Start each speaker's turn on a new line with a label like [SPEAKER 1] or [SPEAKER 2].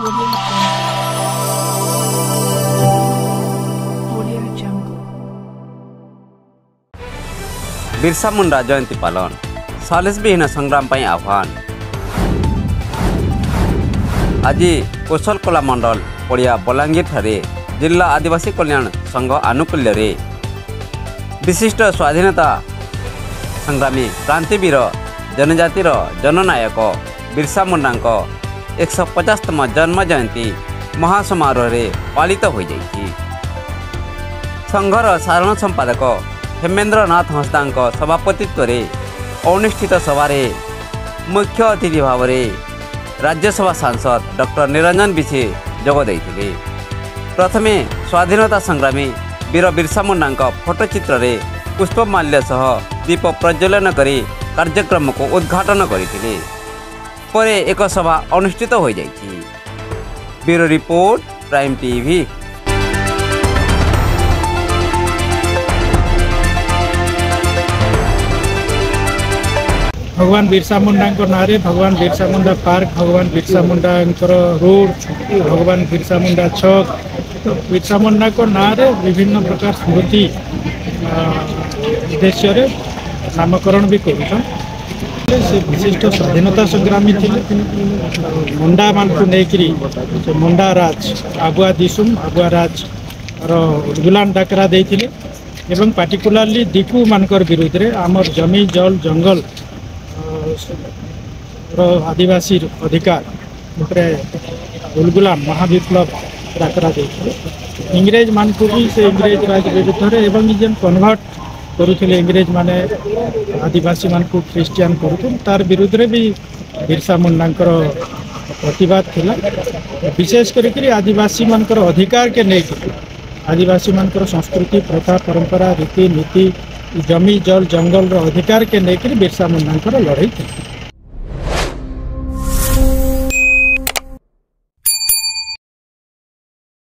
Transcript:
[SPEAKER 1] Audio Jungle.
[SPEAKER 2] Birsa Munda जयंती पालन सालिसविहीन संग्राम पर आह्वान। आज कौशल कला मंडल पड़िया बलांगीर ठारे जिला आदिवासी कल्याण संघ आनुकूल्य रे विशिष्ट स्वाधीनता संग्रामी क्रांतिवीर जनजातिर जननायक बिरसा मुंडा 150तम जन्म जयंती महासमारोह पालित हो जाइछि। संघर साधारण संपादक हेमेंद्र नाथ हंसदा सभापतित्व अनुष्ठित सभारे मुख्य अतिथि भाव राज्यसभा सांसद डॉक्टर निरंजन बिछे जोगदे। प्रथमे स्वाधीनता संग्रामी वीर बिरसा मुंडा फोटोचित्र पुष्पमाल्य सह दीप प्रज्वलन करी कार्यक्रम को उद्घाटन करते परे एक सभा अनुष्ठित हो जाइछि। Bureau report prime TV.
[SPEAKER 3] भगवान बिरसा मुंडा ना भगवान बिरसा मुंडा पार्क, भगवान बिरसा मुंडा रोड, भगवान बिरसा मुंडा छक, तो बिरसा मुंडा को ना विभिन्न प्रकार स्मृति उद्देश्य नामकरण भी कर विशिष्ट स्वाधीनता संग्रामी थे। मुंडा मान को लेकर मुंडा राज आगुआ दिसुम आगुआ राज गुलाम डाकरा देते एवं पार्टिकुलारली दीपू मानकर विरुद्ध रे आमर जमी जल जंगल आदिवासी अधिकार गुलगुलाम महाविप्लव डाकरा देते। इंग्रेज मान को भी से इंग्रेज राज विरुद्ध एवं जेन कन्वर्ट करुले इंग्रेज माने आदिवासी मान को ख्रिस्टियन करुले तार विरुद्ध रे भी बिरसा मुंडा प्रतिवाद थिला। विशेष करी आदिवासी मानकर अधिकार के नहीं आदिवासी मानकर संस्कृति प्रथा परंपरा रीति नीति जमी जल जंगल अधिकार के लेकर बिरसा मुंडा लड़ाई थी।